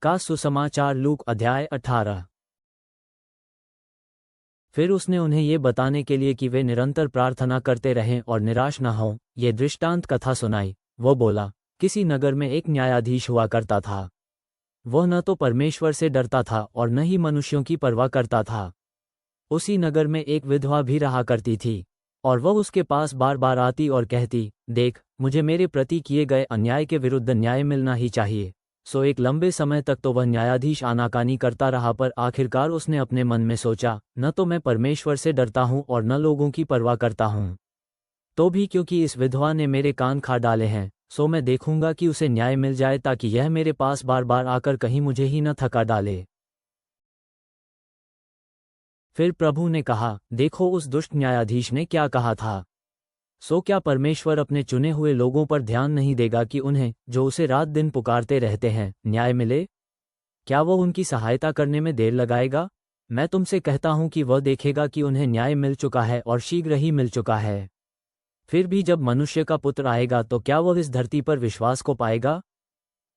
का सुसमाचार। लूक अध्याय 18। फिर उसने उन्हें ये बताने के लिए कि वे निरंतर प्रार्थना करते रहें और निराश न हों, ये दृष्टांत कथा सुनाई। वो बोला, किसी नगर में एक न्यायाधीश हुआ करता था। वह न तो परमेश्वर से डरता था और न ही मनुष्यों की परवाह करता था। उसी नगर में एक विधवा भी रहा करती थी, और वह उसके पास बार बार आती और कहती, देख, मुझे मेरे प्रति किए गए अन्याय के विरुद्ध न्याय मिलना ही चाहिए। सो एक लंबे समय तक तो वह न्यायाधीश आनाकानी करता रहा, पर आखिरकार उसने अपने मन में सोचा, न तो मैं परमेश्वर से डरता हूँ और न लोगों की परवाह करता हूँ। तो भी क्योंकि इस विधवा ने मेरे कान खा डाले हैं, सो मैं देखूंगा कि उसे न्याय मिल जाए, ताकि यह मेरे पास बार बार आकर कहीं मुझे ही न थका डाले। फिर प्रभु ने कहा, देखो उस दुष्ट न्यायाधीश ने क्या कहा था। सो क्या परमेश्वर अपने चुने हुए लोगों पर ध्यान नहीं देगा कि उन्हें, जो उसे रात दिन पुकारते रहते हैं, न्याय मिले? क्या वह उनकी सहायता करने में देर लगाएगा? मैं तुमसे कहता हूं कि वह देखेगा कि उन्हें न्याय मिल चुका है, और शीघ्र ही मिल चुका है। फिर भी जब मनुष्य का पुत्र आएगा तो क्या वह इस धरती पर विश्वास को पाएगा?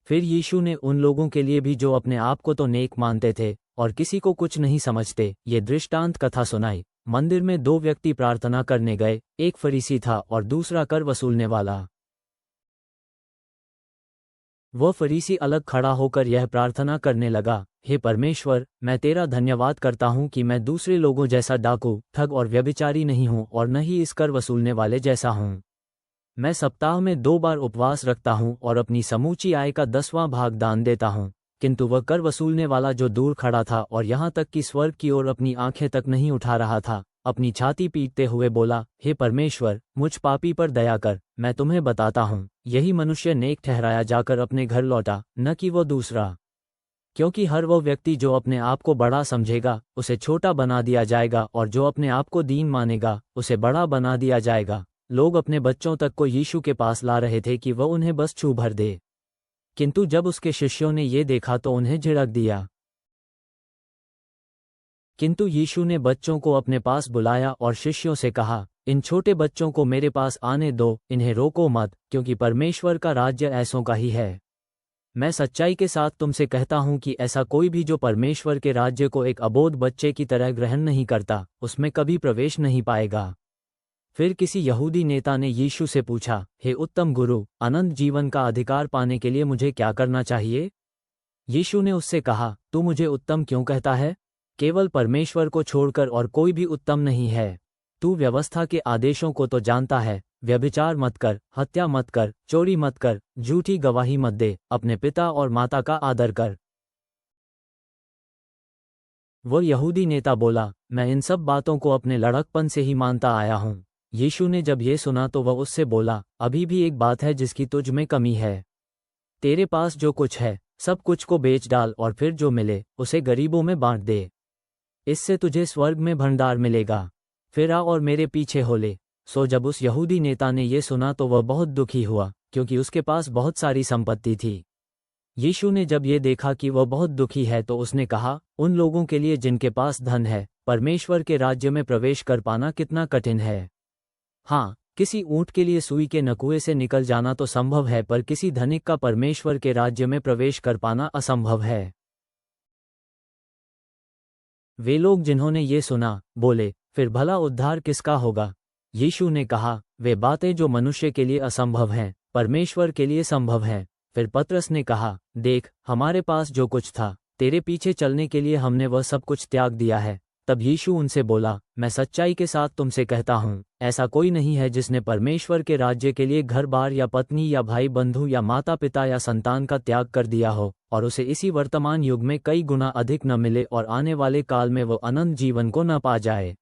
फिर यीशु ने उन लोगों के लिए भी जो अपने आप को तो नेक मानते थे और किसी को कुछ नहीं समझते, ये दृष्टांत कथा सुनाई। मंदिर में दो व्यक्ति प्रार्थना करने गए, एक फरीसी था और दूसरा कर वसूलने वाला। वह फरीसी अलग खड़ा होकर यह प्रार्थना करने लगा, हे परमेश्वर, मैं तेरा धन्यवाद करता हूँ कि मैं दूसरे लोगों जैसा डाकू, ठग और व्यभिचारी नहीं हूँ, और न ही इस कर वसूलने वाले जैसा हूँ। मैं सप्ताह में 2 बार उपवास रखता हूँ और अपनी समूची आय का 10वां भाग दान देता हूँ। किंतु वह कर वसूलने वाला जो दूर खड़ा था और यहाँ तक कि स्वर्ग की ओर अपनी आंखें तक नहीं उठा रहा था, अपनी छाती पीटते हुए बोला, हे परमेश्वर, मुझ पापी पर दया कर। मैं तुम्हें बताता हूँ, यही मनुष्य नेक ठहराया जाकर अपने घर लौटा, न कि वो दूसरा। क्योंकि हर वो व्यक्ति जो अपने आप को बड़ा समझेगा, उसे छोटा बना दिया जाएगा, और जो अपने आप को दीन मानेगा, उसे बड़ा बना दिया जाएगा। लोग अपने बच्चों तक को यीशु के पास ला रहे थे कि वह उन्हें बस छू भर दे, किंतु जब उसके शिष्यों ने ये देखा तो उन्हें झिड़क दिया। किंतु यीशु ने बच्चों को अपने पास बुलाया और शिष्यों से कहा, इन छोटे बच्चों को मेरे पास आने दो, इन्हें रोको मत, क्योंकि परमेश्वर का राज्य ऐसों का ही है। मैं सच्चाई के साथ तुमसे कहता हूं कि ऐसा कोई भी जो परमेश्वर के राज्य को एक अबोध बच्चे की तरह ग्रहण नहीं करता, उसमें कभी प्रवेश नहीं पाएगा। फिर किसी यहूदी नेता ने यीशु से पूछा, हे उत्तम गुरु, अनंत जीवन का अधिकार पाने के लिए मुझे क्या करना चाहिए? यीशु ने उससे कहा, तू मुझे उत्तम क्यों कहता है? केवल परमेश्वर को छोड़कर और कोई भी उत्तम नहीं है। तू व्यवस्था के आदेशों को तो जानता है, व्यभिचार मत कर, हत्या मत कर, चोरी मत कर, झूठी गवाही मत दे, अपने पिता और माता का आदर कर। वह यहूदी नेता बोला, मैं इन सब बातों को अपने लड़कपन से ही मानता आया हूँ। यीशु ने जब ये सुना तो वह उससे बोला, अभी भी एक बात है जिसकी तुझ में कमी है। तेरे पास जो कुछ है, सब कुछ को बेच डाल, और फिर जो मिले उसे गरीबों में बांट दे। इससे तुझे स्वर्ग में भंडार मिलेगा। फिर आ और मेरे पीछे हो ले। सो जब उस यहूदी नेता ने ये सुना तो वह बहुत दुखी हुआ, क्योंकि उसके पास बहुत सारी संपत्ति थी। यीशु ने जब ये देखा कि वह बहुत दुखी है तो उसने कहा, उन लोगों के लिए जिनके पास धन है, परमेश्वर के राज्य में प्रवेश कर पाना कितना कठिन है। हाँ, किसी ऊंट के लिए सुई के नकुए से निकल जाना तो संभव है, पर किसी धनिक का परमेश्वर के राज्य में प्रवेश कर पाना असंभव है। वे लोग जिन्होंने ये सुना बोले, फिर भला उद्धार किसका होगा? यीशु ने कहा, वे बातें जो मनुष्य के लिए असंभव हैं, परमेश्वर के लिए संभव हैं। फिर पतरस ने कहा, देख, हमारे पास जो कुछ था, तेरे पीछे चलने के लिए हमने वह सब कुछ त्याग दिया है। तब यीशु उनसे बोला, मैं सच्चाई के साथ तुमसे कहता हूँ, ऐसा कोई नहीं है जिसने परमेश्वर के राज्य के लिए घर बार या पत्नी या भाई बंधु या माता पिता या संतान का त्याग कर दिया हो, और उसे इसी वर्तमान युग में कई गुना अधिक न मिले, और आने वाले काल में वो अनंत जीवन को न पा जाए।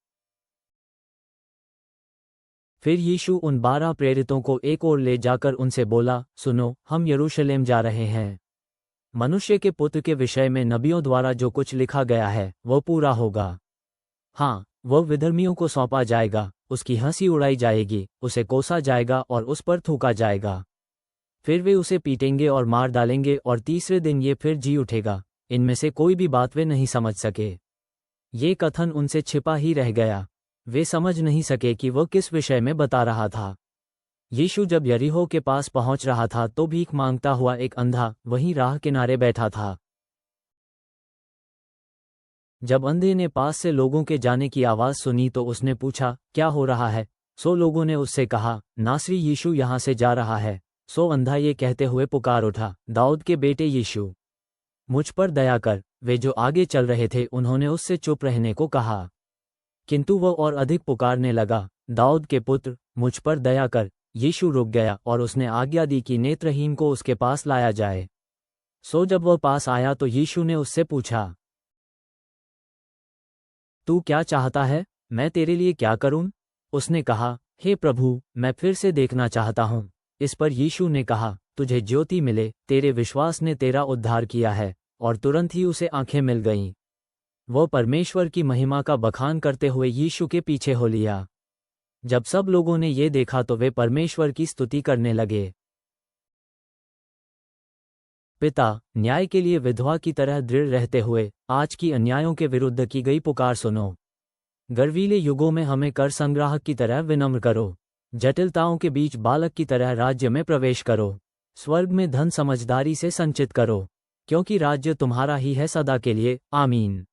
फिर यीशु उन 12 प्रेरितों को एक ओर ले जाकर उनसे बोला, सुनो, हम यरूशलेम जा रहे हैं। मनुष्य के पुत्र के विषय में नबियों द्वारा जो कुछ लिखा गया है वह पूरा होगा। हाँ, वह विधर्मियों को सौंपा जाएगा, उसकी हंसी उड़ाई जाएगी, उसे कोसा जाएगा और उस पर थूका जाएगा। फिर वे उसे पीटेंगे और मार डालेंगे, और तीसरे दिन ये फिर जी उठेगा। इनमें से कोई भी बात वे नहीं समझ सके। ये कथन उनसे छिपा ही रह गया। वे समझ नहीं सके कि वह किस विषय में बता रहा था। यीशु जब यरीहो के पास पहुंच रहा था तो भीख मांगता हुआ एक अंधा वहीं राह किनारे बैठा था। जब अंधे ने पास से लोगों के जाने की आवाज़ सुनी तो उसने पूछा, क्या हो रहा है? सो लोगों ने उससे कहा, नासरी यीशु यहाँ से जा रहा है। सो अंधा ये कहते हुए पुकार उठा, दाऊद के बेटे यीशु, मुझ पर दया कर। वे जो आगे चल रहे थे उन्होंने उससे चुप रहने को कहा, किंतु वह और अधिक पुकारने लगा, दाऊद के पुत्र, मुझ पर दया कर। यीशु रुक गया और उसने आज्ञा दी कि नेत्रहीन को उसके पास लाया जाए। सो जब वह पास आया तो यीशु ने उससे पूछा, तू क्या चाहता है? मैं तेरे लिए क्या करूं? उसने कहा, हे प्रभु, मैं फिर से देखना चाहता हूं। इस पर यीशु ने कहा, तुझे ज्योति मिले, तेरे विश्वास ने तेरा उद्धार किया है। और तुरंत ही उसे आंखें मिल गईं। वह परमेश्वर की महिमा का बखान करते हुए यीशु के पीछे हो लिया। जब सब लोगों ने ये देखा तो वे परमेश्वर की स्तुति करने लगे। पिता, न्याय के लिए विधवा की तरह दृढ़ रहते हुए आज की अन्यायों के विरुद्ध की गई पुकार सुनो। गर्वीले युगों में हमें कर संग्राहक की तरह विनम्र करो। जटिलताओं के बीच बालक की तरह राज्य में प्रवेश करो। स्वर्ग में धन समझदारी से संचित करो, क्योंकि राज्य तुम्हारा ही है सदा के लिए। आमीन।